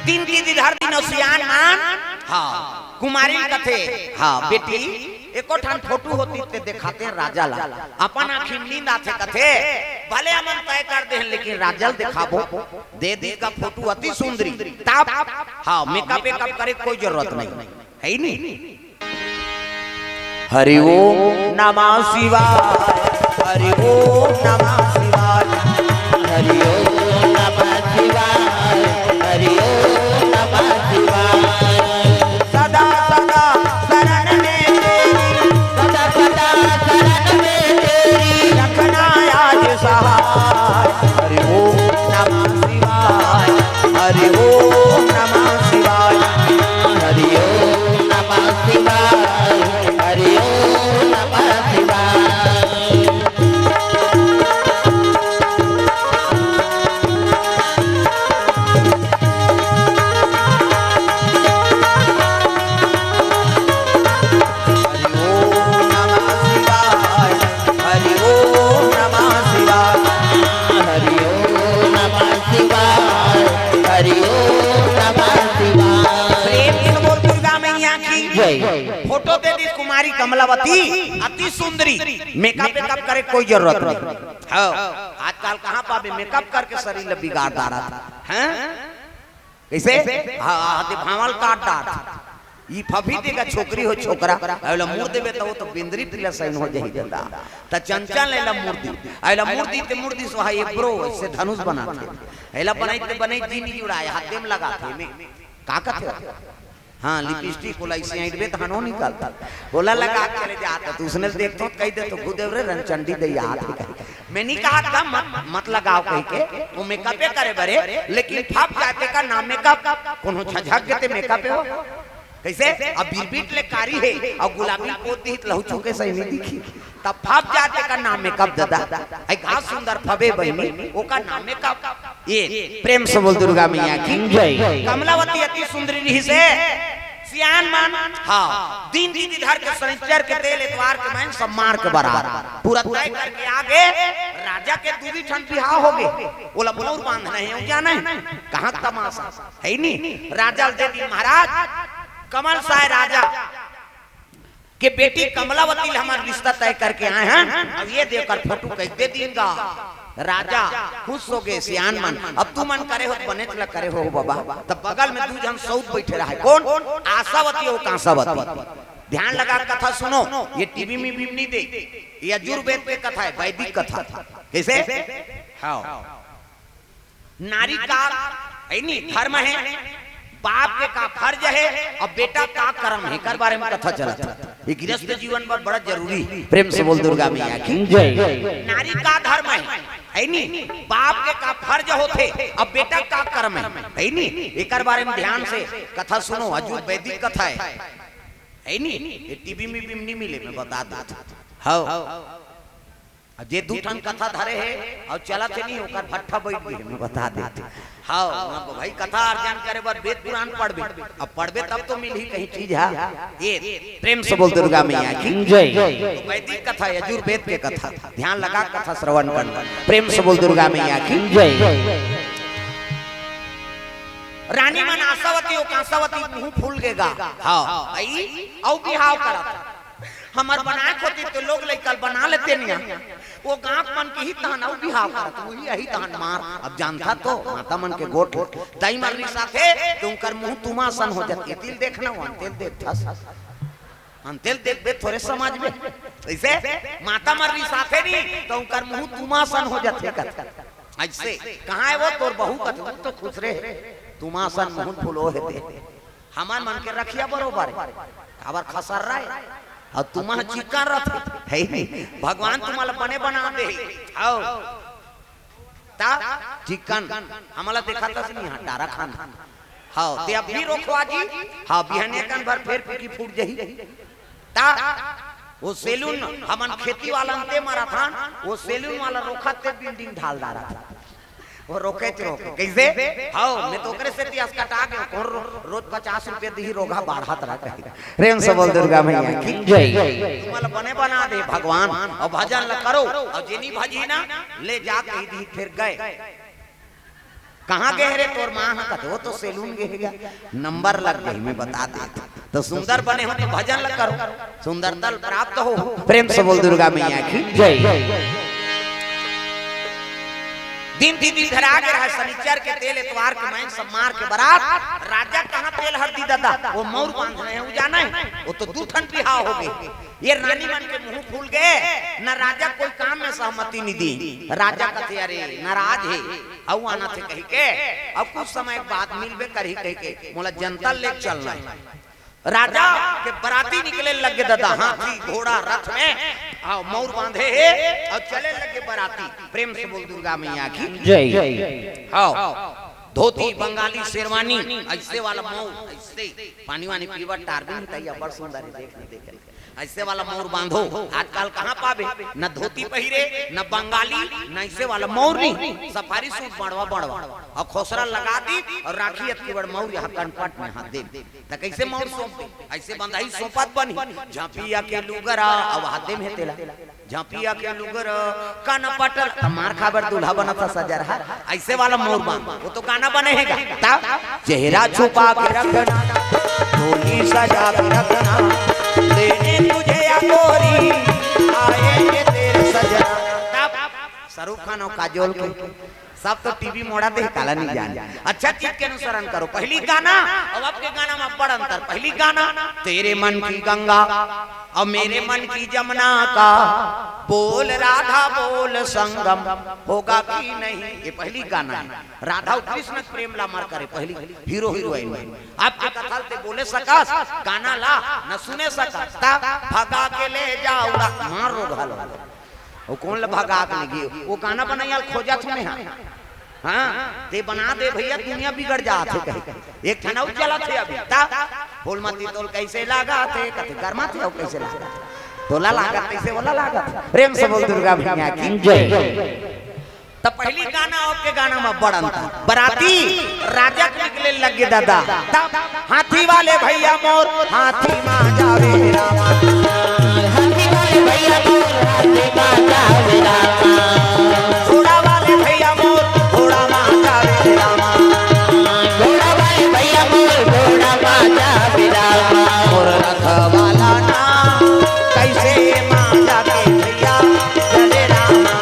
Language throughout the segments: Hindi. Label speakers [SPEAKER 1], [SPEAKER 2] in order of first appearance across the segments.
[SPEAKER 1] दिन की हर दिन सियान मान हाँ कुमारी कथे हाँ बेटी एको ठान फोटो होती ते दिखाते हैं राजा ला अपन आँखी नींद आते कथे भले हम तय कर दे लेकिन राजल दिखाबो दे दे का फोटो अति सुंदरी ताप हाँ मेकअप वेकअप करे कोई जरूरत नहीं है ही नहीं। हरि ओम नमः शिवाय हरि ओम नमः शिवाय हरि ओम नमः शिवाय हरि ओम नमः शिवाय सदा सदा शरण में तेरी सदा सदा शरण में तेरी रखना आज सहाय हरि ओम नमः शिवाय हरि ओम नमः शिवाय हरि ओम नमः शिवाय हरि ओम नमः शिवाय। फोटो दे दी कुमारी कमलावती अति सुंदरी मेकअप वेकअप करे कोई जरूरत नहीं। हाँ आजकल कहाँ पावे मेकअप करके शरीर बिगाड़ रहा था हैं कैसे हाँ भावल काट डाट ये फफी देगा छोकरी हो छोकरा अइला मुंह देबे तो वो तो बिंदरी तिला साइन हो जाई जंदा त चंचल लेला मूर्ति अइला मूर्ति ते मूर्ति सो है ब्रो से धनुष बनाते अइला बनाई जीनी जुड़ाए हाथ में लगाते में का कहते हाँ लिपस्टिक बोला इसी आइड में थानो निकालता बोला लगा चले जाता तो उसने देख तो कह दे तो गुदेव रे रणचंडी दे याद मैं नहीं कहा था मत लगाओ कह के वो मेकअप करे बरे लेकिन फप जाते का नाम मेकअप कोनो झझक देते मेकअप हो कैसे अब बिरबिट ले कारी है और गुलाबी पोती लहू चुके सही नहीं दिखी तब फप जाते का नाम मेकअप दादा आई घास सुंदर फबे बहनी वो का नाम मेकअप ये प्रेम से बोल दुर्गा मैया की जय। कमलावती अति सुंदरी रही से सियान मान हाँ दिन धर के शनिचर के तेल इतवार के मैं सम्मार के बराबर पूरा तय करके आगे राजा के दूरी ठंड बिहार हो गए बोला बोला बांधना है क्या नहीं कहाँ तमाशा है नहीं राजा दे दी महाराज कमल साय राजा के बेटी कमलावती हमारा रिश्ता तय करके आए हैं अब ये देखकर फोटो कैसे देंगा राजा खुश हो गए सियान मन अब तू मन करे हो बने चला करे हो बाबा तब बगल में दू जन सऊद बैठे रहा कौन आशावती और कांसावती ध्यान लगा कथा सुनो ये टीवी में भी नहीं दे ये यजुर्वेद पे कथा है वैदिक कथा कैसे हाँ नारी का धर्म है बाप के का फर्ज है और बेटा का कर्म है कर बारे में कथा चला ये गृहस्थ जीवन पर बड़ा जरूरी प्रेम से बोल दुर्गा मैया की जय। नारी का धर्म है नहीं बाप के का फर्ज होते अब बेटा का कर्म है नहीं एक बारे में ध्यान से कथा सुनो हजूर वैदिक कथा है नहीं ये टीवी में भी नहीं मिले मैं बता दूं हाँ जे दूठन कथा धरे है और चला थे नहीं होकर भट्ठा बैठ गए मैं बता देते हाँ भाई कथा अर्जन करे बार वेद पुराण पढ़बे अब पढ़बे तब तो मिल ही कहीं चीज है ये प्रेम से बोल दुर्गा मैया की जय। तो वैदिक कथा यजुर्वेद के कथा ध्यान लगा कथा श्रवण करना प्रेम से बोल दुर्गा मैया की जय। रानी मन आशावती और कांसावती मुंह फूल गेगा हाँ आई औ बिहाव करा हमार बनाए खोती तो लोग लेकर बना लेते नहीं वो गांव मन के ही तहन औ बिहाव करत वही यही तहन मार अब जानता तो माता मन के गोट दई मरनी साथे तुमकर मुंह तुमा सन हो जाती तिल देखना तेल देख थस तेल देख बे थोड़े समाज में ऐसे माता मरनी साथे नहीं तो उनकर मुंह तुमा सन हो जाते ऐसे कहां है वो तोर बहू कत तो खुश रहे तुमा सन मुंह फुलो हेते हमार मन के रखिया बरोबर खबर खसर रहा है और तुम्हारा चिक्का रथ है नहीं भगवान तुम्हारा बने बना दे आओ ता चिकन हमारा देखा था नहीं हां डारा खान हाँ ते अब भी रोकवा जी हाँ बिहने कन भर फिर की फूट जही ता वो सेलून हमन खेती वाला अंते मारा था वो सेलून वाला रोका ते बिल्डिंग ढाल डाला था वो रोके कैसे हाँ मैं तो करे से इतिहास कटा के कौन रोज 50 रुपए दी रोगा बाढ़ा तरह कही प्रेम से बोल दुर्गा मैया की जय। तुम्हारा बने बना दे भगवान और भजन ल करो और जिनी भजी ना ले जा कही दी फिर गए कहाँ गए रे तोर माँ कहते वो तो सैलून गए नंबर लग गई मैं बता देता तो सुंदर बने हो तो भजन लग करो सुंदरता प्राप्त हो प्रेम से बोल दुर्गा मैया की जय। दिन दीदी घर आ गया शनिचर के तेल एतवार के मैं सब मार के बारात राजा कहाँ तेल हरदी दादा वो मोर बांध रहे हैं वो जाना है वो तो दूठन बिहाव हो गए ये रानी मन के मुंह फूल गए न राजा कोई काम में सहमति नहीं दी राजा कहते अरे नाराज है अब आना थे कही के अब कुछ समय बाद मिलबे करी कही के मोला जनता ले चलना है राजा के बराती निकले लगे दादा हाथी घोड़ा रथ में आओ मोर बांधे और चले लगे बराती प्रेम से बोल दुर्गा मैया की जय। आओ धोती बंगाली शेरवानी ऐसे वाला मोर ऐसे पानी वानी पीवा टारबिन तैया बड़ सुंदर है देखने ऐसे वाला मोर बांधो आजकल कहाँ पावे न धोती पहिरे न बंगाली न ऐसे वाला मोर नहीं सफारी सूट बड़वा बड़वा और खोसरा लगा दी और राखी अति बड़ मोर यहाँ कनपट में हाथ दे तो कैसे मोर सौंप ऐसे बंधाई सौंपत बनी झांपिया के लुगरा अब हाथे में तेला झांपिया के लुगर कनपट मार खाबर दूल्हा बना था सजर ऐसे वाला मोर बांध वो तो गाना बनेगा चेहरा छुपा के रखना ढोली सजा के रखना देने तुझे या गोरी आएंगे तेरे सजना शाहरुख खान और काजोल के सब तो टीवी मोड़ा दे काला नहीं जान अच्छा चीज के अनुसरण करो पहली गाना और आपके गाना में बड़ा अंतर पहली गाना तेरे मन की गंगा और मेरे मन की जमुना का बोल राधा बोल संगम होगा कि नहीं ये पहली गाना है राधा और कृष्ण प्रेम ला मार करे पहली हीरो हीरोइन आपके कथल ते बोले सकस गाना ला न सुने सकस ता भगा के ले जाओ मार रो घालो वो कौन ला भगा के ले वो गाना बनाया खोजा तुम्हें हाँ ते बना दे भैया दुनिया बिगड़ जाते कहीं एक ठनाऊ चला थे अभी ता फूलमती तोल कैसे लगा थे कहते गर्मा थे और कैसे लगा तोला लगा कैसे वाला लगा प्रेम से बोल दुर्गा मैया की जय। तब पहली गाना आपके गाना में बड़ा अंतर बराती राजा के निकले लगे दादा तब हाथी वाले भैया मोर हाथी मां जावे रामा हाथी वाले भैया मोर हाथी मां जावे रामा घोड़ा वाले भैया मोर घोड़ा मां जावे रामा घोड़ा वाले भैया मोर घोड़ा मां जावे रामा मोर रथ वाला ना कैसे मां जावे भैया चले रामा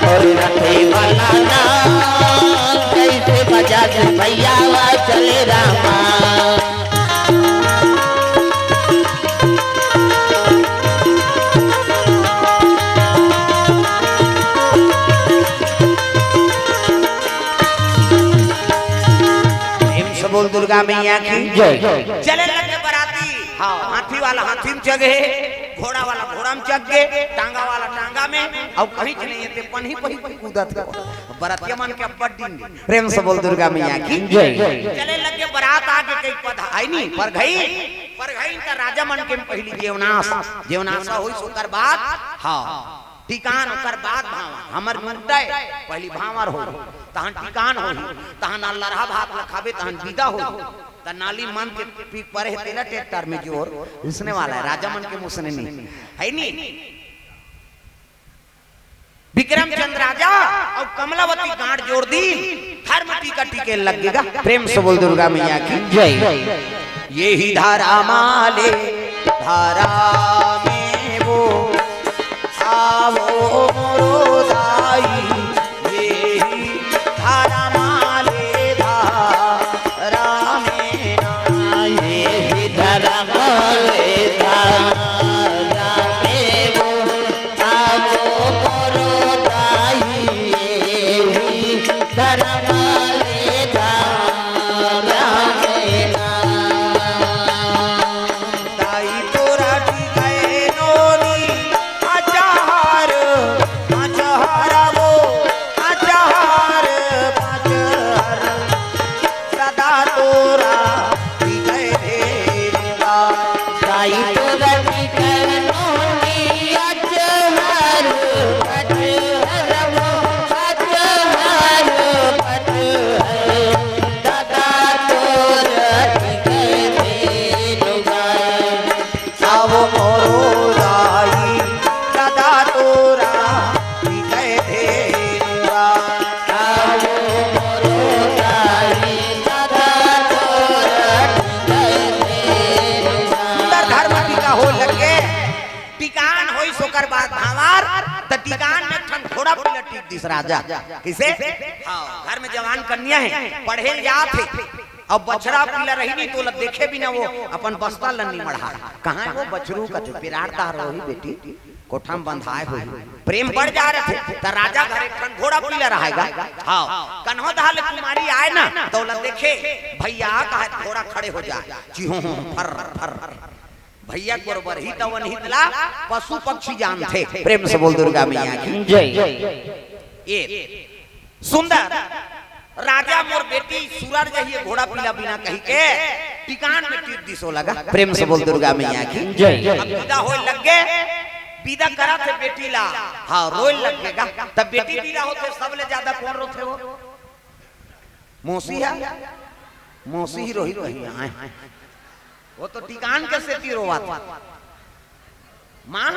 [SPEAKER 1] मोर रथ वाला ना कैसे बजा दे भैया चले रामा बोल दुर्गा मैया की जय। चले लगे बराती हाँ हाथी वाला हाथी में चगे घोड़ा वाला घोड़ा में चग गए टांगा वाला टांगा में और कहीं नहीं थे पन्ही पही कूदत बरातिया मन के बड्डी प्रेम से बोल दुर्गा मैया की जय। चले लगे बारात आगे कई पधा आई नहीं पर गई का राजा मन के पहली जेवनास होई सुकर बात हाँ टिकान कर बाद भावा हमर मुद्दा पहली भावर हो तहन टिकान हो तहन अल्लाह भात लखाबे तहन विदा हो त नाली मन के पीक पर है तेला ट्रैक्टर में जोर उसने वाला है राजा मन के मुसने नहीं है नहीं विक्रमचंद्र राजा और कमलावती गांठ जोड़ दी हर मटी का टीके लगेगा प्रेम से बोल दुर्गा मैया की जय। ये ही धारा माले धारा में वो आवो मोरो दाई ये ही धारा माले धारा में ना ये ही धारा माले धारा में वो आवो मोरो दाई ये ही धारा माले धारा में ना दाई तोरा गए नोनी मोरो टिकान में ठन घोड़ा पलटी दिस राजा किसे हाँ घर में जवान कन्या है पढ़े जात है अब बछड़ा पीला रही नहीं तो देखे भी ना वो अपन बस्ता लन्नी मढ़ा कहाँ है वो बछरू का पिरारदार रही बेटी कोठा में बंधाए हुए प्रेम बढ़ जा रहे थे तो राजा घरे ठन घोड़ा पीला रहेगा हाँ कन्हो दहाल कुमारी आए ना तो देखे भैया कहा घोड़ा खड़े हो जाए चिहो फर फर भैया बरोबर ही तवन ही दिला पशु पक्षी जान थे प्रेम से बोल दुर्गा मैया की जय ये सुंदर राजा मोर बेटी सूरज जहिए घोड़ा पीला बिना कही के टिकान में टीप दिसो लगा प्रेम से बोल दुर्गा मैया की जय अब विदा होए लग गए विदा करा थे बेटी ला हाँ रोए लगेगा तब बेटी विदा होते सबले ज्यादा कौन रोते वो मौसी है मौसी ही रोही रोही वो तो टिकान के सेती रोवा था मां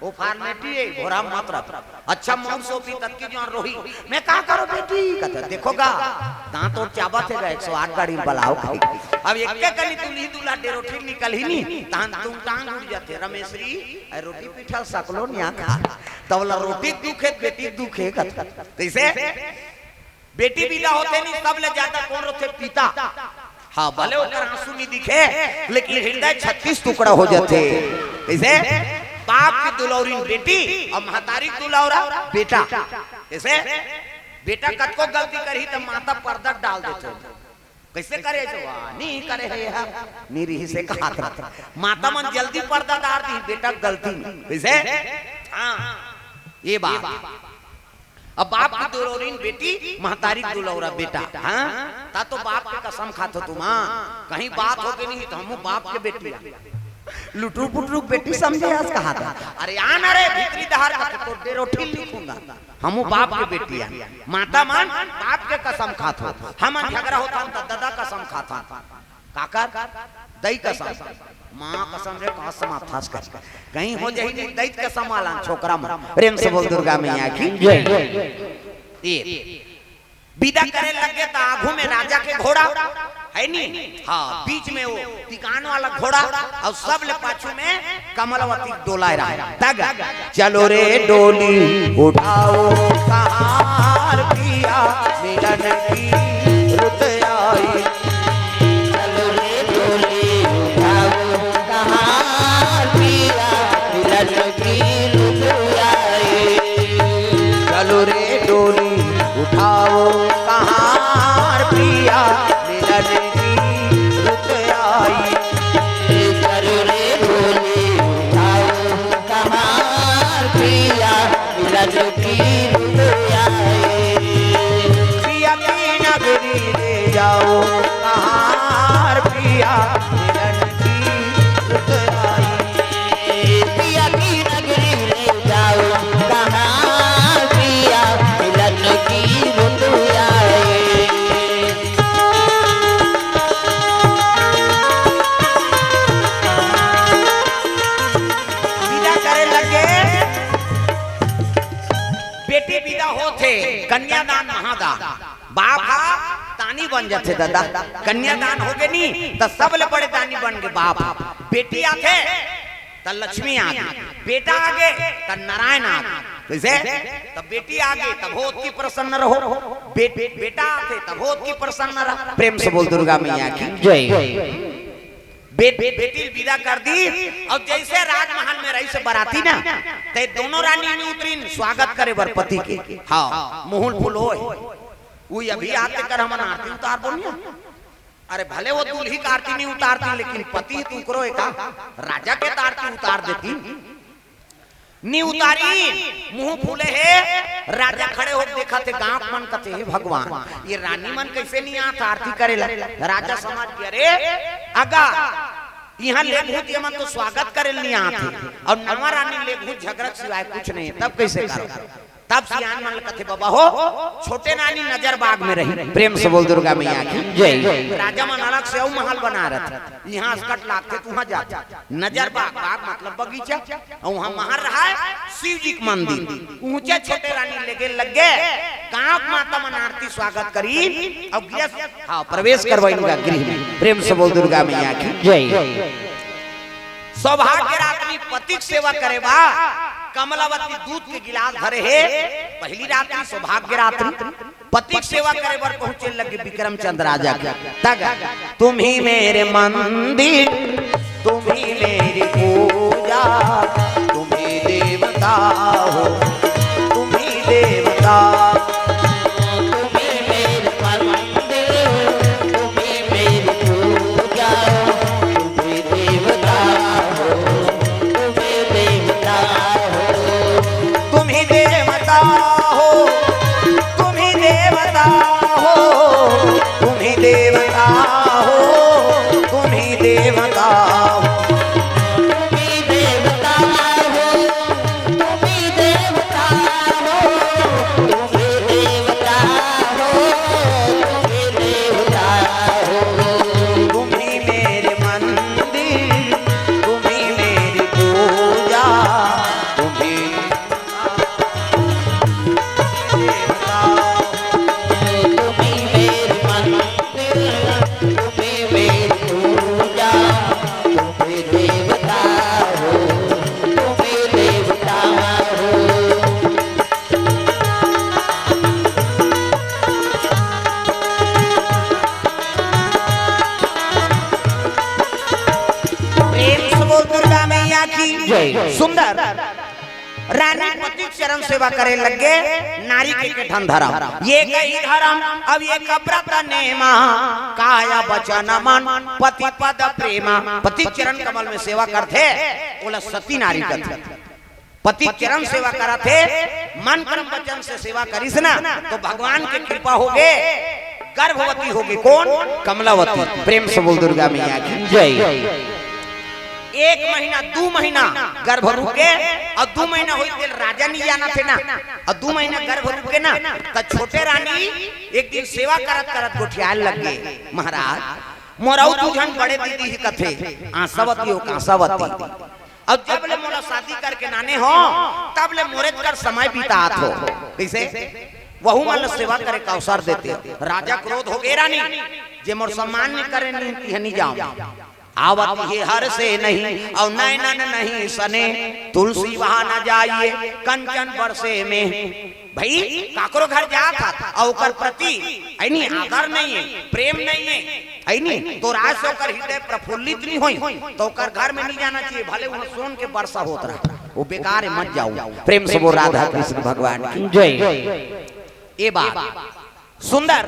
[SPEAKER 1] वो फॉर्मेलिटी है घोड़ा मत रख अच्छा मौत सोपी तक की जो रोही मैं क्या करो बेटी कहता देखोगा दांत और चाबा थे 108 गाड़ी बलाओ अब एक के कली तुली दूल्हा डेरोठी निकल ही नहीं तान तुम टांग उड़ जाते रमेशरी रोटी पिठा सकलो नहीं खा तबला रोटी दुखे बेटी दुखे कैसे बेटी विदा होते नहीं सबले ज्यादा कौन रोते पिता हाँ भले होकर आंसू नहीं दिखे लेकिन हृदय 36 टुकड़ा हो जाते कैसे बाप की दुलौरी बेटी और महतारी दुलौरा बेटा कैसे बेटा कतको गलती करी तो माता पर्दा डाल देते कैसे करे नहीं करे है यार निरी से कहा था माता मन जल्दी पर्दा डाल दी बेटा गलती कैसे हाँ ये बात अब बाप की दुलौरीन बेटी महतारी दुलौरा बेटा हाँ ता तो बाप के कसम खाते तुम कहीं बात हो गई नहीं तो हम बाप के बेटी लुटरू पुटरू बेटी समझे आज कहा था अरे आन अरे भीतरी दहार का तो डेरोठी लिखूंगा हम बाप के बेटी है माता मान बाप के कसम खाते हम झगड़ा होता तो दादा कसम खाता काका दई कसम मां कसम रे कसम फास कर कहीं हो जाई नहीं दैत कसम वाला छोकरा में प्रेम से बोल दुर्गा मैया की जय ये विदा करे लगे तो आगू में राजा के घोड़ा है नहीं हाँ बीच में वो टिकान वाला घोड़ा और सब ले पाछू में कमलवती डोला रहा तग चलो रे डोली उठाओ कहार पिया मिलन की रुत आई चलो रे डोली उठाओ कहार पिया मिलन की रुत आई चलो रे डोली उठाओ कहार पिया मिलन जाओ कहार पिया मिलन की रुत आई पिया की नगरी ले जाओ कहार पिया मिलन की रुत आई विदा करे लगे बेटी विदा होते कन्यादान महादान बाप दानी बन जाते दादा कन्यादान हो गए नहीं तो सब ले बड़े दानी बन गए बाप बेटी आगे तो लक्ष्मी आगे बेटा आगे तो नारायण आगे कैसे तब बेटी आगे तब होत की प्रसन्न रहो बेटा आगे तब होत की प्रसन्न रहो प्रेम से बोल दुर्गा मैया की जय बेटी विदा कर दी और जैसे राजमहल में रही से बराती ना ते दोनों रानी ने उतरीन स्वागत करे बर पति के हाँ मुहुल फुल होए वो अभी आते कर हम आरती उतार बोलिए अरे भले वो दूल्ही का आरती नहीं उतारती लेकिन पति तू करो एक राजा के आरती उतार देती नहीं उतारी मुंह फूले है राजा खड़े हो देखा थे गांव मन कते हे भगवान ये रानी मन कैसे नहीं आता आरती करे राजा समाज के अरे अगा यहाँ लेघूत ये मन तो स्वागत करे नहीं आते और नवा रानी लेघूत झगड़ा सिवाय कुछ नहीं तब कैसे करो तब सियान मन कथे बाबा हो छोटे नानी नजर बाग में रही प्रेम से बोल दुर्गा मैया की जय राजा मन अलग से महल बना रहे यहाँ अस्कट लागते तू वहाँ जा नजर बाग बाग मतलब बगीचा और वहाँ महल रहा है शिव जी का मंदिर ऊंचे छोटे रानी लेके लगे गाँव माता मन आरती स्वागत करी और हाँ प्रवेश करवाएंगे गृह में प्रेम से बोल दुर्गा मैया की जय सौभाग्य रात्रि पति सेवा करे बा कमलावती दूध के गिलास भरे है। पहली रात्रि सौभाग्य रात्रि, पति सेवा करे बर पहुंचे लगे विक्रम चंद्र राजा तक। तुम ही मेरे मंदिर, तुम ही मेरी पूजा, तुम ही देवता हो, तुम ही देवता। सुंदर रानी पति चरण सेवा करे लगे, नारी के ठन धरम ये कही धरम, अब ये कब्रत नेमा, काया वचन मन पति पद प्रेमा। पति चरण कमल में सेवा करते बोला सती नारी करते, पति चरण सेवा करते, मन कर्म वचन से सेवा करिस ना तो भगवान की कृपा होगे, गर्भवती होगी। कौन? कमलावती। प्रेम से बोल दुर्गा मैया की जय। 1 महीना 2 महीना गर्भ रुके और 2 महीना हुई तेल राजा नहीं जाना थे ना, और 2 महीना गर्भ रुके ना तो छोटे रानी एक दिन सेवा करत करत गोठियाल लग गए। महाराज मोराऊ तुझन बड़े दीदी ही कथे आशावती हो कांसावती, अब जब ले मोरा शादी करके नाने हो तब ले मोरे कर समय बीतात हो, कैसे वहु मन सेवा करे का अवसर देते। राजा क्रोध हो गए रानी जे मोर सम्मान नहीं करे नहीं जाऊं, आवत ये हर से नहीं और नैनन नहीं सने, तुलसी वहां न जाइए कंचन बरसे में। भाई काकरो घर जा था और ओकर प्रति ऐनी आदर नहीं है, प्रेम नहीं है, ऐनी तो राज से ओकर हृदय प्रफुल्लित नहीं होई तो ओकर घर में नहीं जाना चाहिए, भले वहां सोन के वर्षा होत रहा, वो बेकार है, मत जाओ। प्रेम से बोल राधा कृष्ण भगवान की जय। ये बात सुंदर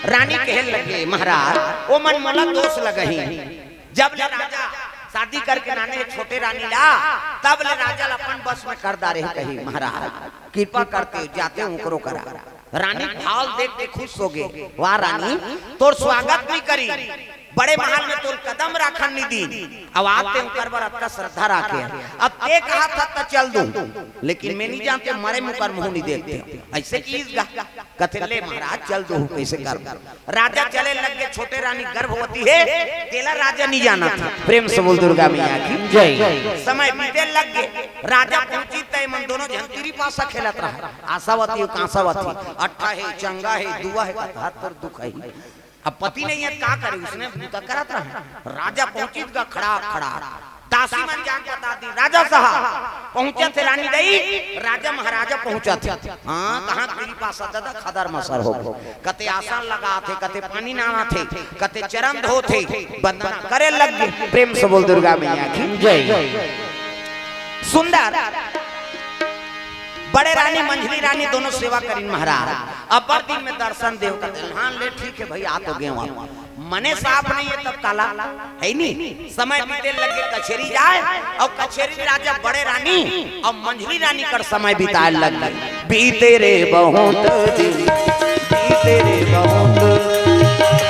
[SPEAKER 1] रानी कहने लगे महाराज ओ मन मोला दोष लगही, जब ले राजा शादी करके नाने छोटे रानी ला तब ले राजा अपन बस में कर दारे कही महाराज कृपा करते हो जाते हूं करो करा। रानी भाव देख के खुश हो गए, वाह रानी तोर स्वागत नहीं करी, बड़े महल में तोर कदम राखन नहीं दी, अब आते उनकर बर अतका श्रद्धा राखे, अब ते कहा था तो चल दूं, लेकिन मैं नहीं जानते मरे मुकर मुंह नहीं देखते, ऐसे कीजगा कथे ले महाराज चल दूं कैसे कर। राजा चले लग गए, छोटे रानी गर्भवती है, तेला राजा नहीं जाना था। प्रेम से बोल दुर्गा मैया की जय। समय बीते लग गए, राजा पहुंची तय मन दोनों झंतीरी पासा खेलत रहा, आशावती और कांसावती, अट्ठा है चंगा है दुआ है हाथ पर दुख है। अब पति नहीं है क्या करे, उसने करत रहा, राजा पहुंची का खड़ा खड़ा दासी मन जान बता दी राजा साहब पहुंचे थे रानी दई, राजा महाराजा पहुंचा थे। हाँ कहाँ तेरी पास दादा खदर मसर हो, कते आसन लगा थे, कते पानी नहा थे, कते चरण धो थे, वंदना करे लग गए। प्रेम से बोल दुर्गा मैया की जय। सुंदर बड़े रानी मंझली रानी दोनों सेवा करी महाराज, अपर दिन में दर्शन देव का हाँ ले ठीक है भाई आ तो गए वहां, मने साफ नहीं है तब काला है नहीं। समय बीते लगे कचेरी जाए और कचेरी राजा बड़े रानी और मंझली रानी कर समय बिताए लग गए। बीते रे बहुत दिन बीते रे बहुत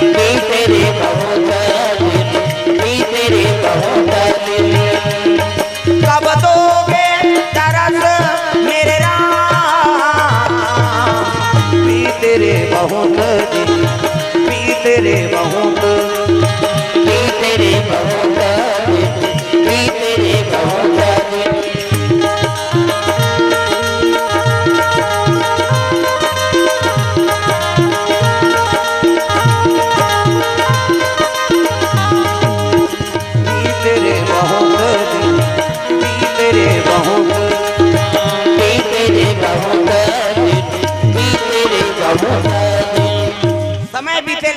[SPEAKER 1] बीते रे बहुत बीते रे बहुत कब दोगे तरस मेरे राम, बीते रे बहुत दिन बीते रे बहुत बीते रे बहुत बीते रे बहुत।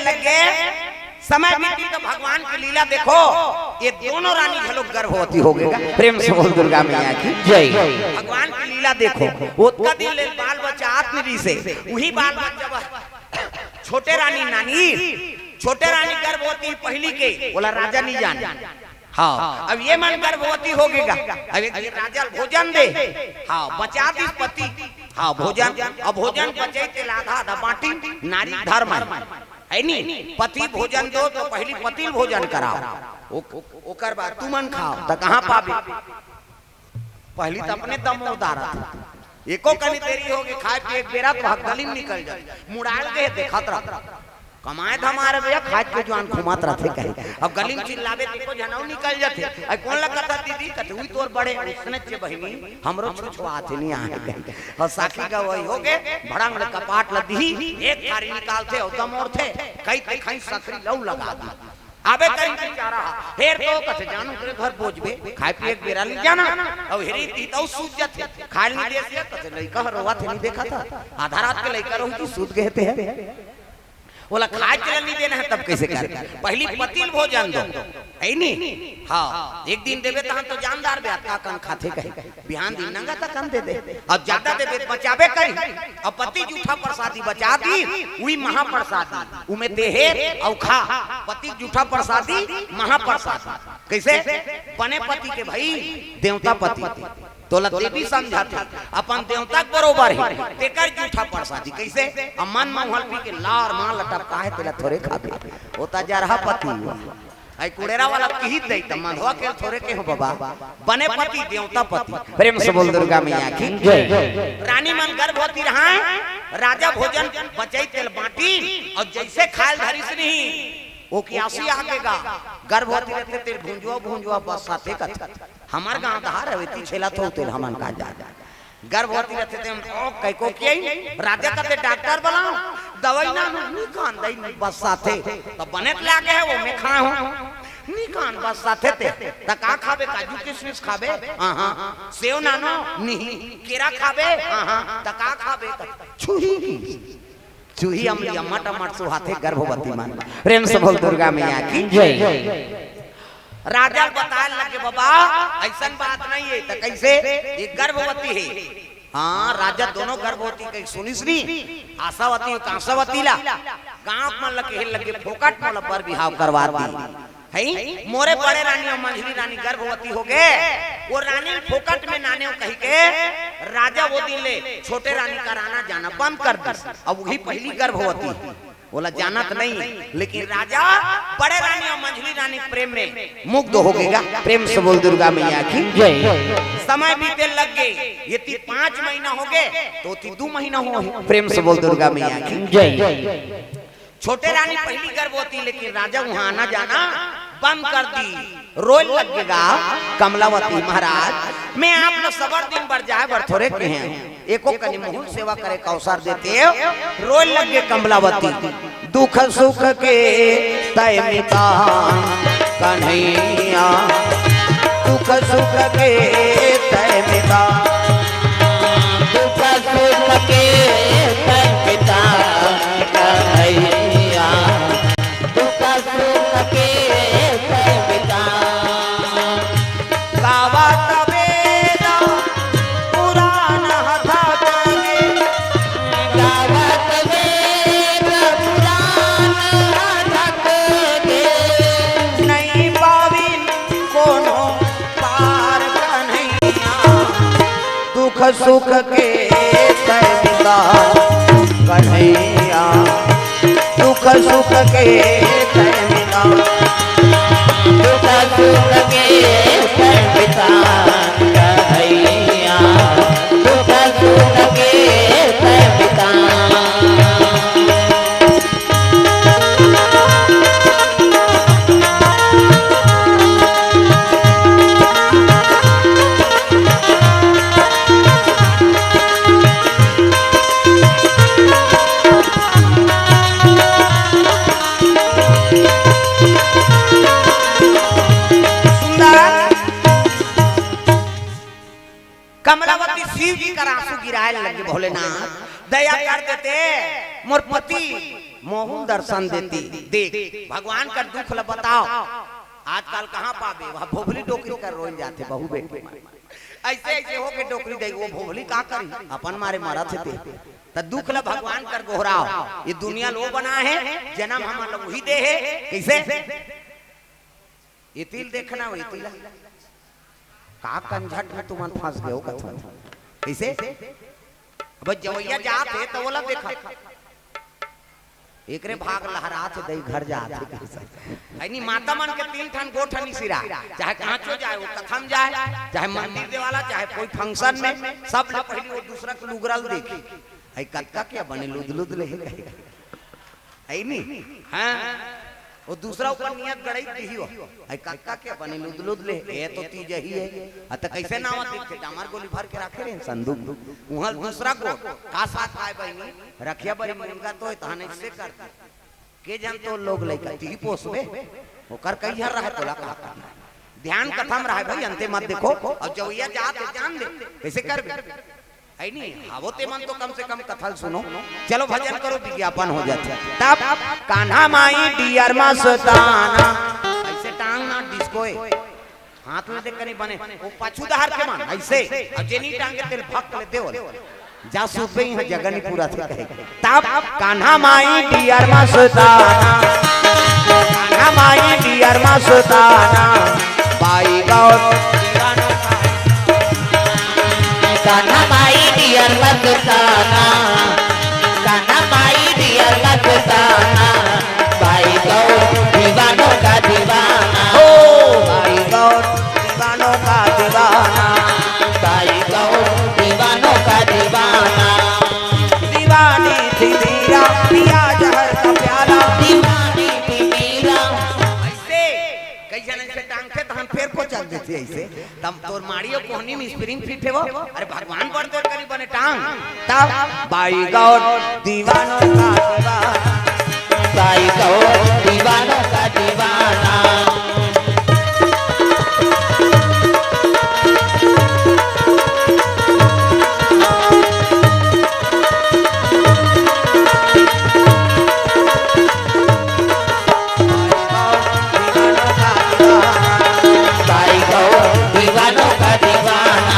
[SPEAKER 1] लग गए। समय बीती तो भगवान की लीला देखो, ये दोनों रानी झलोक गर्भवती हो गए। प्रेम से बोल दुर्गा मैया की जय। भगवान की लीला देखो, उसका दिन ले बाल बच्चा आत्मरी से वही बाल बच्चा छोटे रानी नानी, छोटे रानी गर्भवती पहली के बोला राजा नहीं जान। हाँ अब ये मन गर्भवती हो गएगा, अब ये राजा भोजन दे, हाँ बचा दी पति, हाँ भोजन, अब भोजन बचे तेल आधा आधा बांटी, नारी धर्म है नी, पति भोजन दो तो पहली पति भोजन कराओ, ओकर बाद तू मन खाओ तो कहाँ पाबे, पहली तो अपने दम उदार एको कनी देरी होगी खाए पिए एक बेरा तो गली में निकल जाए, मुड़ाल के देखत रह कमाए हमारे भैया खाद के जवान घुमात रहते कहे, अब गली में चिल्लावे देखो जनऊ निकल जाते, अब कौन लगता दीदी कतुई तोर बड़े उसने चे बहिनी हमरो छुछुआते नहीं आए कहे, और साखी का वही हो गए भड़ंग कपाट लदी एक थारी निकालते और दमोर थे कई कई सकरी लऊ लगा दी, आबे कहीं जा रहा हेर तो कसे जानू के घर पहुंचबे खाए पिए एक बेरा ले जाना, अब हेरी ती तो सूत जाते खाए नहीं दे से कसे लइका रोवा थे नहीं देखा था आधा रात के लइका रोही की सूत गए थे, बोला खाए चल नहीं देना है तब कैसे कर, पहली पतिल भोजन दो है नहीं, हाँ एक दिन देवे तो हम तो जानदार बे का कन खाते कहे, बिहान दिन नंगा तक कन दे दे, अब ज्यादा देवे बचावे करी, अब पति जूठा प्रसादी बचा दी वही महाप्रसादी उमे देहे औ खा, पति जूठा प्रसादी महाप्रसादी कैसे बने पति के भाई देवता पति तो देवी समझाते अपन देवता बरोबर है तेकर जूठा प्रसादी कैसे, अब मन महल पी के लार मां लटका है तेला थोड़े खाबे होता जा रहा पति आई कुड़ेरा वाला की दे त मधवा के थोड़े के हो बाबा बने पति देवता पति। प्रेम से बोल दुर्गा मैया की जय। रानी मन गर्भवती रहा राजा भोजन बचई तेल बाटी और जैसे खायल धरी से नहीं वो कियासी आगेगा गर्भवती रहते तेल भूंजुआ बस साथे कथ हमार गांव दहार है छेला तो तेल हमन का जा गर्भवती रहते थे ओ कई को के राजा कहते डॉक्टर बुलाओ दवाई ना निकान दई बस साथे तो बनेत लागे है वो मैं खा हूं निकान बस साथे ते त का खाबे काजू किशमिश खाबे हां सेव नानो नहीं केरा खाबे हां त का खाबे चूही अमली अम्मा टमाटर सुहाते गर्भवती मान। प्रेम से बोल दुर्गा मैया की जय। राजा बताए लगे बाबा ऐसा बात नहीं है तो कैसे ये गर्भवती है, हाँ राजा दोनों गर्भवती कहीं सुनी आशावती और कांसावती ला गांव में लगे फोकट में पर बिहाव करवा दी है, मोरे बड़े रानी और मंझली रानी गर्भवती हो गए, वो रानी फोकट में नाने कही के राजा वो दिन ले छोटे रानी का राना जाना बंद कर दी, अब वही पहली गर्भवती बोला जानत नहीं, लेकिन राजा बड़े रानी और मंझली रानी प्रेम में मुग्ध हो गएगा। प्रेम से बोल दुर्गा मैया की जय। समय बीते लग गए, ये 5 महीना हो गए तो 2 महीना हो, प्रेम से बोल दुर्गा मैया की जय। छोटे रानी पहली गर्भवती लेकिन राजा वहां आना जाना बंद कर दी, रोल लगेगा कमलावती महाराज मैं आप लोग सबर दिन बर जाए बर थोड़े के हैं एको कनी मुहुल सेवा करे का अवसर देते रोल लगे कमलावती दुख सुख के तय मिता कन्हैया दुख सुख के तय मिता दुख सुख के तय मिता कन्हैया दुख सुख के तय मिता गावत वेद पुराण हथा कगे गावत वेद पुराण हथा कगे नहीं पाविन कोनो पार कन्हैया दुख सुख के तय मिता कन्हैया दुख सुख के तय मिता दुख सुख के तय मिता कन्हैया दुख सुख के तय मिता। कमलावती शिव जी का आंसू गिराए लगे भोलेनाथ दया कर देते मोर पति मोहन दर्शन देती। देख भगवान का दुख ल बताओ आजकल कहाँ पावे, वह भोभली डोकरी कर रोल जाते बहु बेटे ऐसे ऐसे हो के डोकरी दे वो भोभली का करी अपन मारे मरा थे त दुख ल भगवान कर गोहराओ। ये दुनिया लो बना है जन्म हम लोग वही दे है कैसे ये तिल देखना वही तिल का कंझट में तुम फंस गए हो कथन कैसे अब जवैया जाते तो बोला देखा एकरे भाग लहरा थे दई घर जाते ऐनी माता मन के तीन ठन गोठनी सिरा चाहे कहां चो जाए वो कथम जाए चाहे मंदिर दे वाला चाहे कोई फंक्शन में सब ले पहली वो दूसरा के लुगरल देखी है कत्का क्या बने लुदलुद ले है नी हां वो दूसरा ऊपर नियत गड़ई दी हो है कत्का क्या बने लुदलुद ले ये तो तीज ही है त कैसे नाम देखे डामर गोली भर के रखे रे संदूक वहां दूसरा को का साथ आए बहनी रखिया बड़ी मुंगा तो ताने से करते के जान तो लोग लइका ती पोसबे ओकर कहिया रहे तोला का ध्यान कथम रहे भाई अंते मत देखो और जवैया जात जान ले कैसे करबे है नहीं आवते मन तो कम से कम कथल सुनो चलो भजन करो विज्ञापन हो जाता तब कान्हा माई डियर मस्ताना ऐसे टांग ना डिस्को हाथ में देख कर नहीं बने वो पछुदार के मान ऐसे और जेनी टांगे तेल भक्त लेते हो जा सुबह ही जगनी पूरा थे कहे तब कान्हा माई डियर मस्ताना कान्हा माई डियर मस्ताना बाई गौर
[SPEAKER 2] कान्हा माई डियर मस्ताना कान्हा माई डियर मस्ताना भाई गौ दीवानों का दीवाना
[SPEAKER 1] हो भाई गौर दीवानों का दीवाना
[SPEAKER 2] भाई गौ दीवानों का दीवाना
[SPEAKER 1] दीवानी थी मीरा पिया जहर का प्याला
[SPEAKER 2] दीवानी थी मीरा
[SPEAKER 1] ऐसे कई जन से टांग के हम फेर को चल देते ऐसे तम तोर माड़ियो कोहनी में स्प्रिंग फिट है वो अरे भगवान बड़ देर करी बने टांग तब बाई गौर दीवानों का दीवाना
[SPEAKER 2] भाई गौ दीवानों का दीवाना भाई गौ दीवानों का दीवाना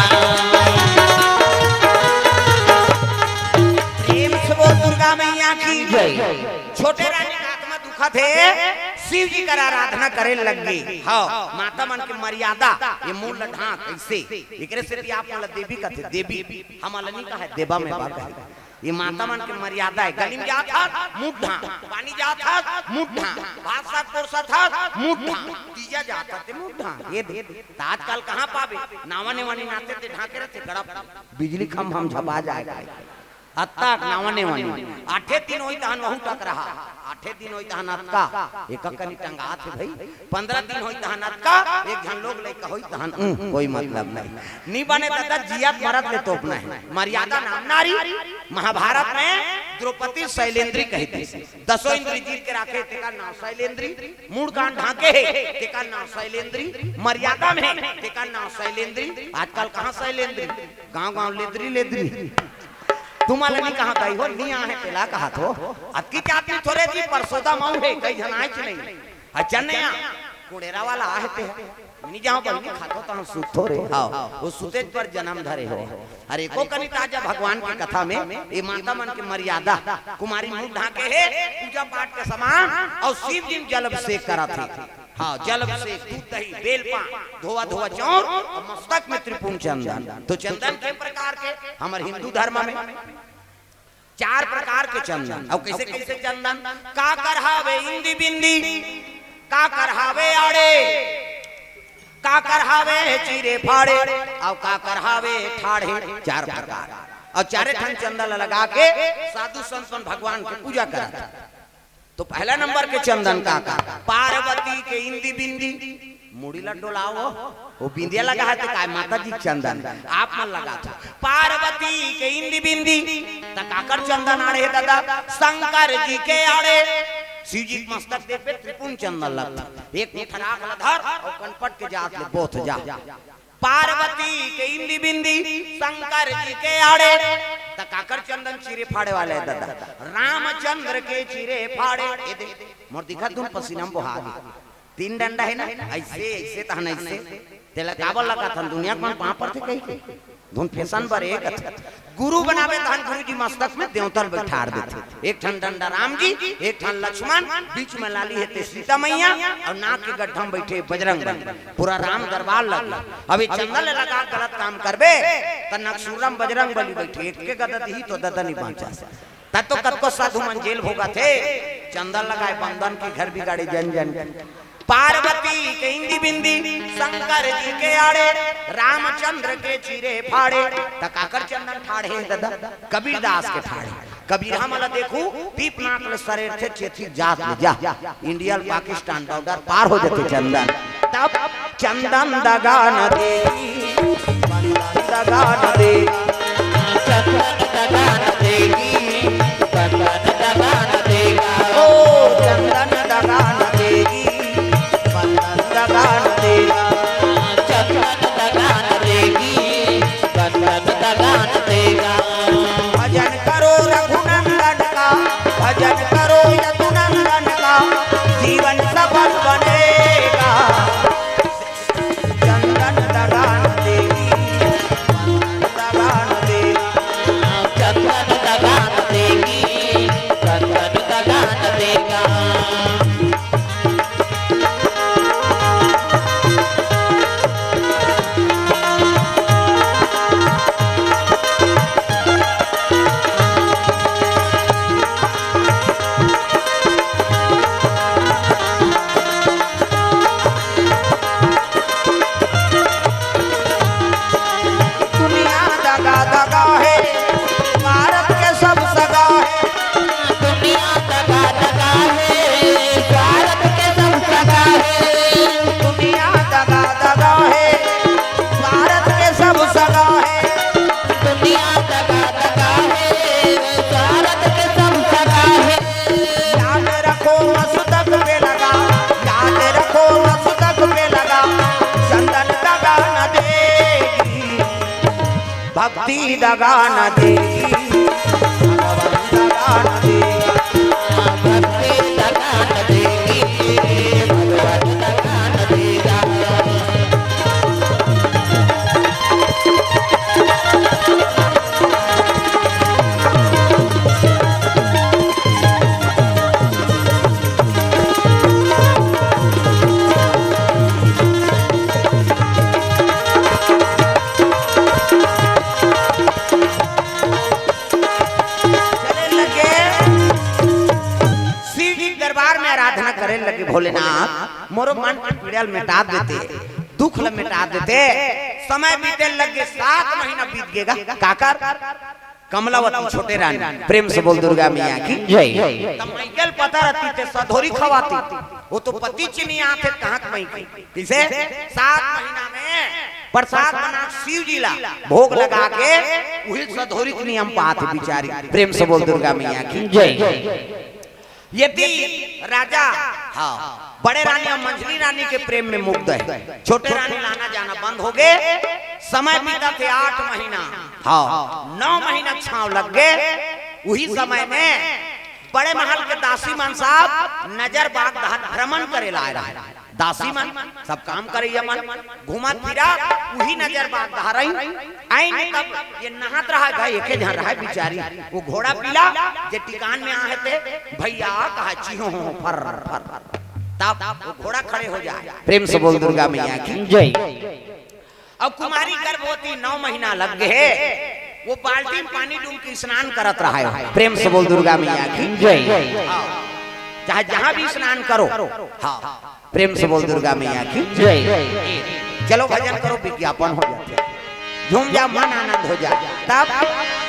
[SPEAKER 1] प्रेम से बोल दुर्गा मैया की
[SPEAKER 2] जय
[SPEAKER 1] छोटे रानी का आत्मा दुखा थे शिव जी का आराधना करे लग गई हाँ माता मन की मर्यादा ये मूल ढाक कैसे एकरे से आप वाला देवी का थे देवी हम अलनी का है देवा में बात है ये माता मन की मर्यादा है गली में जा था मुठा पानी जा था मुठा भात साग पोरसा था मुठा तीजा जाता थे मुठा ये आजकल कहाँ पावे नावाने वानी नाते थे ढाके रहते गड़ा बिजली खम हम झपा जाएगा अत्ता नावने वानी आठे दिन होई तहन वहु टक रहा आठे दिन होई तहन अत्का एक कनी टंगा थे भाई 15 दिन होई तहन अत्का एक जन लोग लेके होई तहन कोई मतलब नहीं नी बने दादा जियात मरद ले तोपना है मर्यादा नाम नारी महाभारत में द्रौपदी शैलेंद्री कहती दसों इंद्री जीत के रखे तेका नाम शैलेंद्री मूड कान ढाके है तेका नाम शैलेंद्री मर्यादा में तेका नाम शैलेंद्री आजकल कहां शैलेंद्री गांव-गांव लेद्री लेद्री तुम्हारे नहीं कहा गई हो नहीं आहे पेला कहा तो अक्की चापी थोड़े जी परसोदा माऊ है कई जनाच नहीं अचन्या कोड़ेरा वाला आहते नहीं जाओ बहनी खातो तो हम सुतो रे हां वो सुते पर जन्म धरे हो अरे को कनी ताजा भगवान की कथा में ये माता मन की मर्यादा कुमारी मुंह ढाके है पूजा पाठ के समान और शिव जी जल अभिषेक करा थी हाँ जल से दूध दही बेलपा धोवा धोवा चौर और मस्तक में त्रिपुण चंदन तो चंदन के प्रकार के हमारे हिंदू धर्म में 4 प्रकार के चंदन और कैसे कैसे चंदन का करहावे इंदी बिंदी का करहावे आड़े का करहावे चीरे फाड़े और का करहावे ठाड़े 4 प्रकार और चारे ठन चंदन लगा के साधु संत भगवान की पूजा करा तो पहला नंबर के चंदन का पार्वती के इंदी बिंदी मुड़ी लड्डो लाओ वो बिंदिया लगा है तो काय माता जी चंदन आप मन लगा था पार्वती के इंदी बिंदी तकाकर चंदन आड़े दादा शंकर जी के आड़े शिव जी मस्तक दे पे त्रिपुण चंदन लगता एक मुठनाक लधर और कनपट के जात ले बोथ जा पार्वती के इंदी बिंदी शंकर जी के आड़े काकर चंदन चीरे फाड़े वाले है दादा। रामचंद्र के चीरे फाड़े ये दे मोर दिखा तुम पसीना में बहा दे। 3 डंडा है ना ऐसे ऐसे तहन ऐसे तेला काबल लगा था दुनिया में वहां पर थे कहीं धुन फैशन पर एक गुरु बनावे तहन गुरु जी मस्तक में देवतल बैठार देते। एक ठन डंडा राम जी, एक ठन लक्ष्मण, बीच में लाली है सीता मैया और नाक के गड्ढा में बैठे बजरंग बली। पूरा राम दरबार लगा। अभी चंदन लगा गलत काम करबे त नक्सूरम बजरंग बली बैठे एक के गदत ही तो ददा नहीं पहुंचा तब तो कद को साधु मन जेल भोगा थे। चंदन लगाए बंधन की घर बिगाड़े जन जन। पार्वती के इंदी बिंदी शंकर जी के आड़े रामचंद्र के चीरे फाड़े तकाकर चंदन ठाड़े दादा कबीर दास के ठाड़े। कबीर हमला देखू पीप नाक सरेर थे चेथी जात ले जा इंडिया पाकिस्तान बॉर्डर पार हो जाते चंदन। तब चंदन दगा न दे दगा न दे
[SPEAKER 2] चंदन दगा न देगी बंधन दगा न देगा।
[SPEAKER 1] ओ चंदन दगा न देगी बंधन दगा न देगा।
[SPEAKER 2] चंदन दगा न देगी बंधन दगा न देगा।
[SPEAKER 1] भजन करो रघुनंदन का, भजन करो यदुनंदन का, जीवन सफल बनेगा। चंदन दगा न देगी दगा न देगी।
[SPEAKER 2] चंदन दगा न देगी बंधन दगा न देगा।
[SPEAKER 1] दुनिया दगा दगा है भारत के सब सगा है।
[SPEAKER 2] दुनिया दगा दगा है भारत के सब सगा है।
[SPEAKER 1] दुनिया दगा दगा है भारत के सब सगा है।
[SPEAKER 2] दुनिया दगा दगा है भारत के सब सगा है।
[SPEAKER 1] याद रखो मस्तक पे लगा, याद रखो मस्तक पे लगा, चंदन दगा न देगी भक्ति दगा न देगी भगवान दगा न देगा।
[SPEAKER 2] भक्ति दगा न देगी भगवान दगा न देगा।
[SPEAKER 1] चले लगे शिव जी दरबार में आराधना करे लगे भोलेनाथ मोरो मन के पीड़ल मिटा देते, दुख ल मिटा देते। समय बीते लगे 7 महीना बीत गएगा। काकर कमलावती छोटे रानी प्रेम से बोल दुर्गा मैया की
[SPEAKER 2] जय।
[SPEAKER 1] तब माइकल पता रहती थे सधोरी खवाती वो तो पति चिनी आते कहाँ कमाई किसे 7 महीना में प्रसाद बना शिव जी ला भोग लगा के वही सधोरी के नियम पाते बिचारी प्रेम से बोल दुर्गा मैया की
[SPEAKER 2] जय।
[SPEAKER 1] यदि राजा हाँ बड़े रानी और मंझली रानी के प्रेम में मुग्ध है, छोटे रानी लाना जाना बंद हो गए। समय बीता थे 8 महीना हाँ 9 महीना छाव लग गए। वही समय में बड़े महल के दासी मन साहब नजर बाग भ्रमण करे लाए रहा। दासी मन सब काम करे मन घुमा फिरा वही नजर बाग रही आई तब ये नहात रहा गए एके जहां रहा बिचारी वो घोड़ा पीला जे टिकान में आए थे भैया कहा चिहो फर फर तब वो घोड़ा खड़े हो जाए प्रेम से बोल दुर्गा मैया की
[SPEAKER 2] जय।
[SPEAKER 1] अब कुमारी गर्भवती 9 महीना लग गए। वो बाल्टी में पानी डूब के स्नान करत रहा है प्रेम से बोल दुर्गा मैया की
[SPEAKER 2] जय।
[SPEAKER 1] चाहे जहां भी स्नान करो हाँ प्रेम से बोल दुर्गा मैया की
[SPEAKER 2] जय।
[SPEAKER 1] चलो भजन करो विज्ञापन हो जाते झूम जा मन आनंद हो जा। तब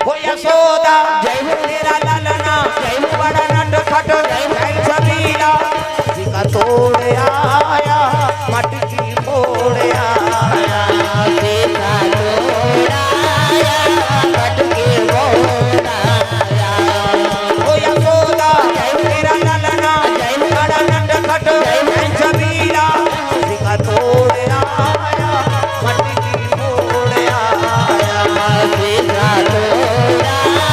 [SPEAKER 1] हो यशोदा जय हो तेरा लालना जय हो बड़ा नट खट जय छबीला जी का तोड़ आया मटकी फोड़ आया
[SPEAKER 2] देखा तोड़ाया मटके मोड़ाया।
[SPEAKER 1] हो यशोदा जय हो तेरा लालना जय हो बड़ा नट खट जय छबीला जी का तोड़ आया मटकी फोड़ आया।
[SPEAKER 2] देखा तोड़ाया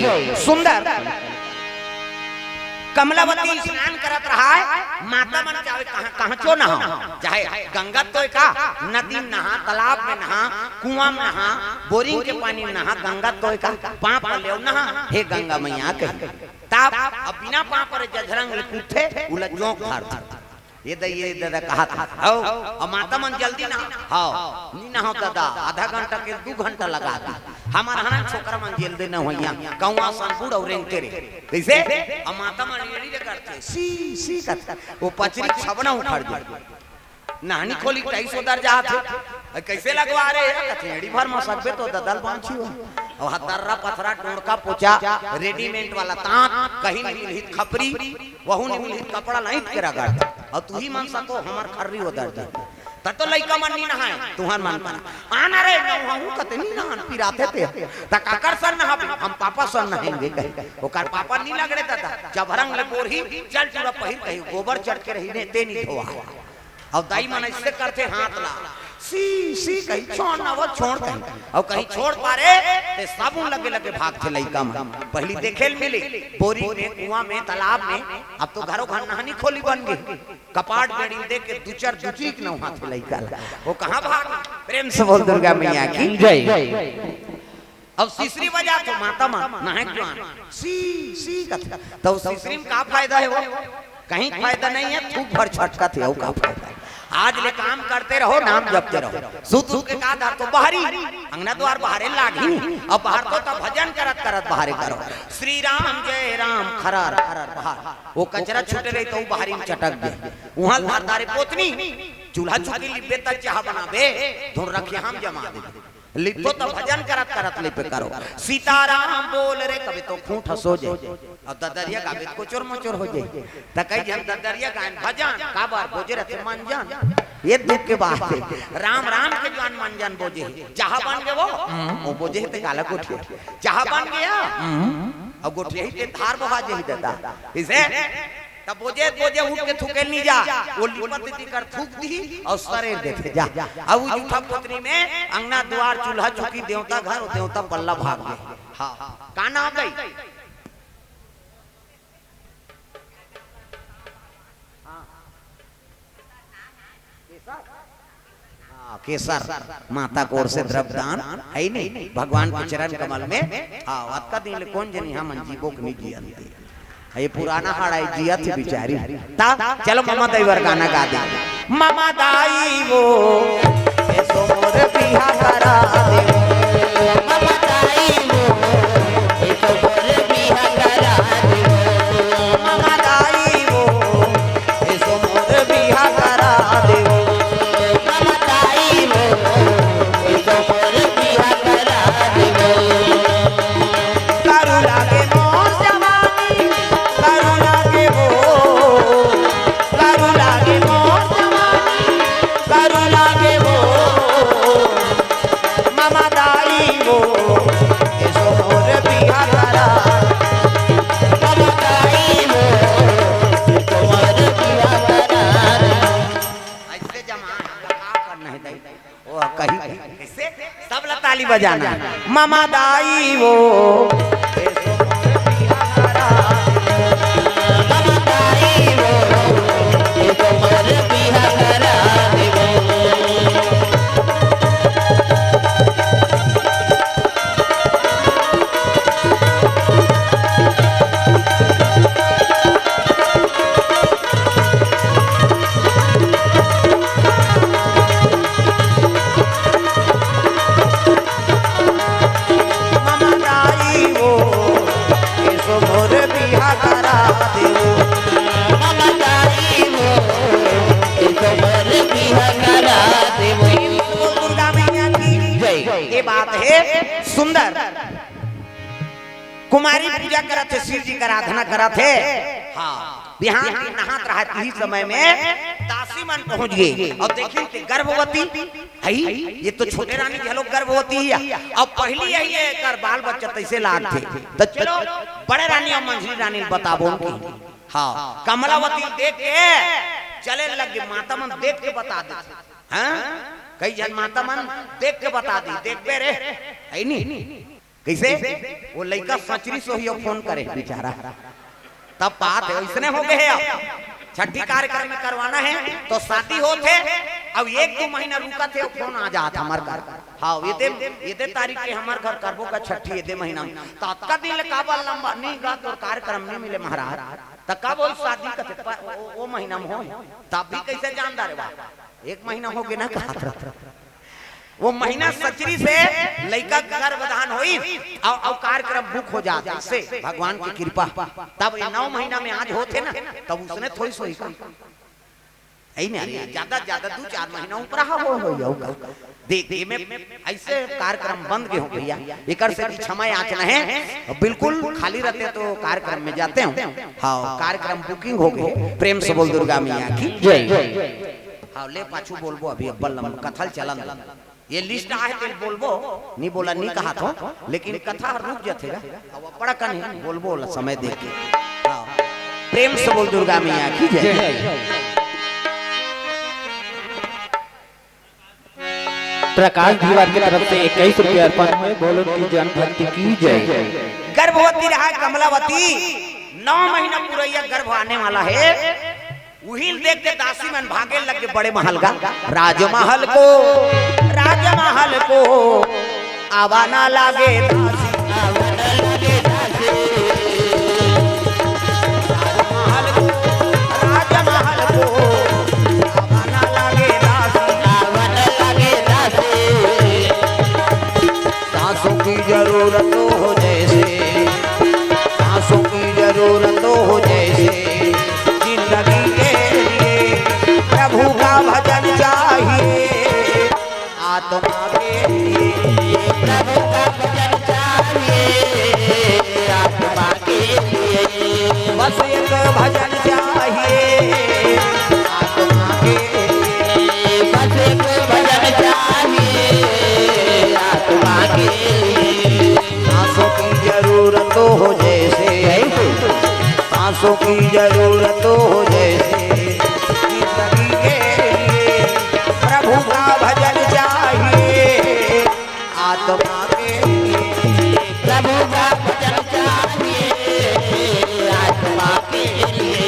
[SPEAKER 2] जय
[SPEAKER 1] सुंदर कमलावती स्नान करत रहा है। माता मन चाहे कहाँ क्यों नहा, चाहे गंगा तो का नदी में नहा, तालाब में नहा, कुआं में नहा, बोरिंग के पानी में नहा, गंगा तो का पाप ले नहा। हे गंगा मैया कह ताप अब बिना पाप पर जझरंग लिखुथे उलझों खार ये दादा कहा था। आओ और माता मन जल्दी ना हाओ नी ना हो दादा, आधा घंटा के 2 घंटा लगा दी हमारा हना छोकरा मन जल्दी न होइया कौवा संपूर्ण और रेंग तेरे कैसे और माता मन एड़ी रे करते सी सी करता वो पचरी छबना उखाड़ दे नहानी खोली 250 दर्जा थे कैसे लगवा रे कचेड़ी भर में सकबे तो ददल बांची हो और हतर्रा पथरा टोड़का पोचा रेडीमेड वाला तांत कहीं नहीं मिलहित खपरी वहु नहीं मिलहित कपड़ा नहीं तेरा गाड़ और तू ही मन सको हमर खर्री हो दर्जा त तो लइका मन नी नहाए तुहर मन पर आना रे नहु कतनी नहान पिराते ते त काकर सर नहा हम पापा सर नहाएंगे कहे ओकर पापा नी लगड़े दादा जब रंग ले बोरही चल चूड़ा पहिर कही गोबर चढ़ के रही ने ते नी धोआ और दाई मन ऐसे करते हाथ ला सी सी कहीं छोड़ ना वो छोड़ कहीं और कहीं छोड़ पारे ते साबुन लगे लगे भाग थे लइका मन पहली देखेल मिली बोरी में कुआं में तालाब में अब तो घरों घर नहानी खोली बन गई कपाट बेड़ी देख के दू चार दुचीक न वहां थे लइका वो कहां भाग प्रेम से बोल दुर्गा मैया की जय। अब सीसरी बजा तो माता मन नहाए क्यों सी सी कथा तो सीसरी में का फायदा है वो कहीं फायदा नहीं है थूक भर छटका थे वो का फायदा आज ले काम करते रहो नाम जपते रहो सुतु के का धार तो बाहरी अंगना द्वार बाहरे लागी अब बाहर तो तब भजन करत करत बाहरे करो श्री राम जय राम खरर खरर बाहर वो कचरा छूटे रही तो बाहरी में चटक गए वहां धार धारे पोतनी चूल्हा चुकी लिपे तक चाह बनाबे धुन रखिए हम जमा दे लिपो तो भजन करत करत लिपे करो सीताराम बोल रे कभी तो खूंट हसो जाए और ददरिया गावे को चोर मोचोर हो जाए त कई जन ददरिया गान भजन काबर बोजे रहते मंजन ये दुख के बात है राम राम के जान मंजन बोजे जहां बन गए वो बोजे ते काला कोठी जहां बन गया और गोठिया ही ते धार बहा जे ही दादा इसे तब बोझे बोझे उठ के थूके नहीं जा वो लिपट दी कर थूक दी और सरे देते जा अब वो जूठा पोतरी में अंगना द्वार चूल्हा चुकी देवता घर और देवता पल्ला भाग गए हां का नाम गई केसर माता को ओर से द्रव्यदान है नहीं भगवान के चरण कमल में हां बात का दिन कौन जनी हम जीवो के नहीं जियंती ये पुराना हाड़ा है जिया थी बिचारी ता चलो मामा दाईवर गाना गा दे मामा दाई वो ऐसो मोर बिहा करा दे
[SPEAKER 2] मामा दाई वो ऐसो मोर बिहा करा दे
[SPEAKER 1] मामा दाई वो ऐसो मोर बिहा करा दे
[SPEAKER 2] मामा दाई वो ऐसो मोर बिहा करा दे
[SPEAKER 1] करू लागे मोर जवानी करू लागे वो करू लागे मोर जवानी करू लागे वो मामा दाई वो ऐसो मोर बिहा करा
[SPEAKER 2] मामा दाई वो ऐसो मोर बिहा करा
[SPEAKER 1] ऐसे जमा का करना है दाई वो कहीं कैसे सब ला ताली बजाना है मामा दाई वो ऐसो मोर बिहा करा
[SPEAKER 2] मामा दाई वो ऐसो मोर बिहा करा दे
[SPEAKER 1] मामा दाई वो ऐसो मोर बिहा करा दे
[SPEAKER 2] मामा दाई वो ऐसो मोर बिहा करा दे
[SPEAKER 1] दुर्गा मैया की
[SPEAKER 2] जय
[SPEAKER 1] ये बात है सुंदर कुमारी पूजा करत थे शिव जी का आराधना करत थे हाँ बिहान की नहात रहत ही समय में दासी मन पहुंच गए और देखिए कि गर्भवती है ये तो छोटे रानी के लोग गर्भवती है अब पहली यही है कर बाल बच्चा तैसे लाग थे तो चलो बड़े रानी और मंझली रानी बताबो उनकी हाँ कमलावती देख के चले लग गए माता मन देख के बता दे हैं कई जन माता मन देख के बता दी देख बे रे है नहीं कैसे वो लड़का सचरी से ही फोन करे बेचारा, तब बात है इसने हो गए अब छठी कार्यक्रम में करवाना है तो शादी होते अब 1-2 महीना रुका थे फोन आ जाता हमारे घर। हाँ ये दे तारीख के हमारे घर करबो का छठी ये दे महीना तो अतका दिन काबा लंबा नहीं गा तो कार्यक्रम नहीं मिले महाराज तब का बोल शादी का वो महीना में हो तब भी कैसे जानदार है 1 महीना हो गया ना कहा वो महीना सचरी से लड़का गर्भधान हुई और कार्यक्रम बुक हो जाता से भगवान की कृपा। तब 9 महीना में आज होते ना तब उसने थोड़ी सोई ज्यादा 2-4 महीना ऊपर हो देख में ऐसे कार्यक्रम बंद गए हो भैया एक से क्षमा याचना है बिल्कुल खाली रहते तो कार्यक्रम में जाते हो। हाँ कार्यक्रम बुकिंग हो गए प्रेम से बोल दुर्गा मैया की जय। हाँ ले पाछू बोलबो अभी अब्बल कथल चलन ये लिस्ट आए तो बोलबो नहीं बोला नहीं कहा तो लेकिन कथा रुक जाते अब बड़ा कन बोलबो समय देख के। हाँ प्रेम से बोल दुर्गा मैया की जय।
[SPEAKER 2] प्रकाश दीवार की तरफ से 21 रुपया अर्पण हुए, बोलो की जन भक्ति की जय।
[SPEAKER 1] गर्भवती रहा कमलावती 9 महीना पूरा गर्भ आने वाला है वही देख के दासी मन भागे लगे बड़े महल का राजमहल को आवाना लागे दासी राजमहल को आवाना लागे दासी सांसों की जरूरत हो जैसे सांसों की जरूरत हो जैसे जिंदगी के लिए प्रभु का भजन चाहिए आत्मा के लिए प्रभु का भजन चाहिए आत्मा के लिए बस एक भजन चाहिए आत्मा के लिए बस एक भजन चाहिए आत्मा के लिए सांसों की जरूरत हो जैसे सांसों की जरूरत हो जैसे जिंदगी के लिए प्रभु का भजन चाहिए आत्मा के लिए प्रभु का भजन चाहिए आत्मा के लिए।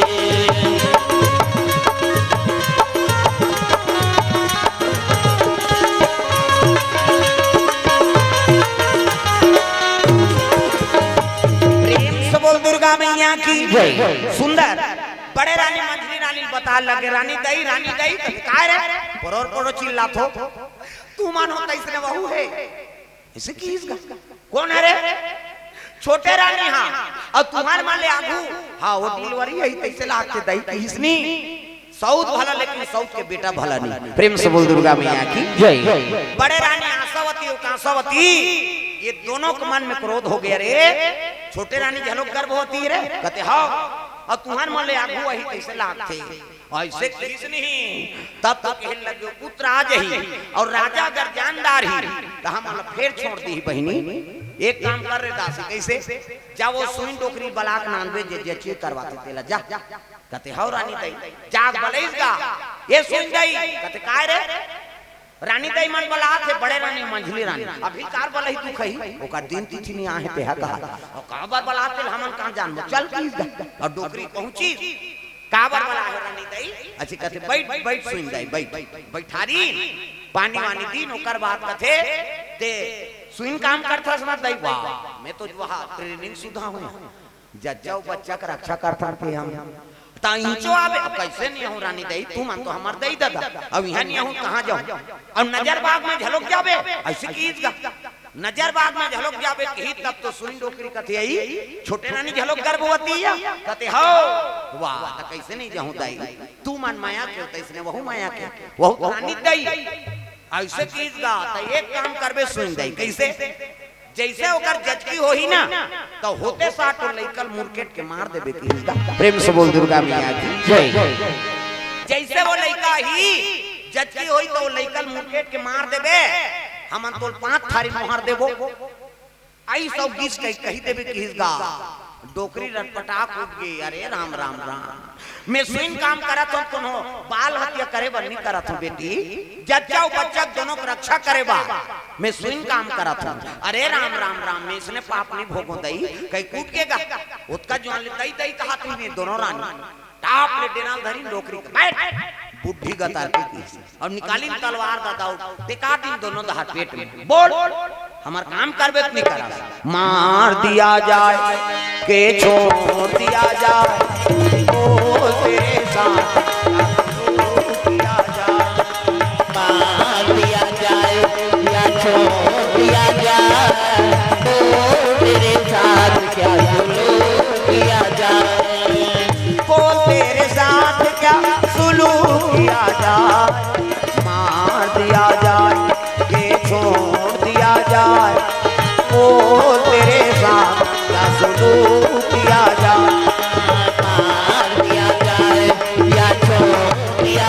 [SPEAKER 1] दुर्गा मैया की सुंदर बड़े रानी मंझली रानी बता लगे रानी दई काय रे परोर चिल्ला थो तू मानो तैसने बहू है इसे की इसका कौन है रे छोटे रानी। हाँ और तुम्हारे मान ले आगू हाँ वो डिलीवरी है तैसे लागते दई किसनी साउथ भला लेकिन साउथ के बेटा भला नहीं। प्रेम से बोल दुर्गा मैया की जय। बड़े रानी आशावती और कांसावती ये दोनों के मन में क्रोध हो गया रे छोटे रानी झलोक गर्भ होती है रे कहते हाँ और तुम्हारे मन ले आगू वही कैसे लागते ऐसे किस नहीं तब तक कहने लगे पुत्र आज ही और राजा अगर जानदार ही तो हम फिर छोड़ दी बहनी एक काम कर रहे दासी कैसे जा वो सुइन टोकरी बलाक नानवे जे करवाते तेला जा कहते हाँ रानी दई जाग बलेगा ये सुन दई कहते काय रे रानी दई मन बला थे बड़े रानी मंझली रानी अभी कार बलही तू कही ओकर दिन तिथि नहीं आहे पे कहा और काबर बला थे हमन कहां जान चल की और डोकरी पहुंची काबर बला है रानी दई अच्छी कहते बैठ सुन दई बैठारी पानी वानी दिन ओकर बात कथे ते सुइन काम करता समझ दई वाह मैं तो वहां ट्रेनिंग सुधा हूं जज्जाओ बच्चा का रक्षा करता थे हम ताइंचो आवे कैसे नहीं हूं रानी दई तू मान तो हमार दई दादा अब यहां नहीं हूं कहां जाऊं और नजर बाग में झलक जावे ऐसे कीज नजर बाग में झलक जावे की तब तो सुनी डोकरी कथे आई छोटे रानी झलक गर्भवती है कहते हो वाह त कैसे नहीं जाऊं दई तू मान माया के तैसने वहु माया के वहु रानी दई ऐसे कीज त एक काम करबे सुन दई कैसे जैसे ओकर जजकी हो ही ना तो होते साथ तो लइकल मुर्केट के मार देबे की प्रेम से बोल दुर्गा मैया की जय। जैसे वो लइका ही जजकी होई तो लइकल मुर्केट के मार देबे हमन तो 5 थारी मोहर देबो आई सब गीस कही देबे की हिसगा डोकरी रटपटा कूद गई। अरे राम राम राम मैं सुइन काम करा तो तुम हो बाल हत्या करे बन्नी करा था बेटी जज्जा बच्चा दोनों की रक्षा करे बा मैं सुइन काम करा था। अरे राम राम राम मैं इसने पाप नहीं भोगो दई कहीं कूद के गा उसका जो दई दई कहा थी दोनों रानी टाप ले डेना धरी डोकरी बैठ बुद्धि गतार की और निकाली तलवार दादा टिका दिन दोनों दहाड़ पेट में बोल हमार काम करबे नहीं करा मार दिया जाए के छोड़ दिया जाए ओ तेरे साथ किया जाए
[SPEAKER 2] मार दिया जाए या छोड़ दिया जाए तो तेरे साथ क्या सुलूक किया जाए
[SPEAKER 1] को तेरे साथ क्या सुलूक किया जाए मार दिया जाए के छोड़ दिया जाए ओ तेरे साथ क्या सुलूक किया जाए
[SPEAKER 2] मार दिया जाए या छोड़ दिया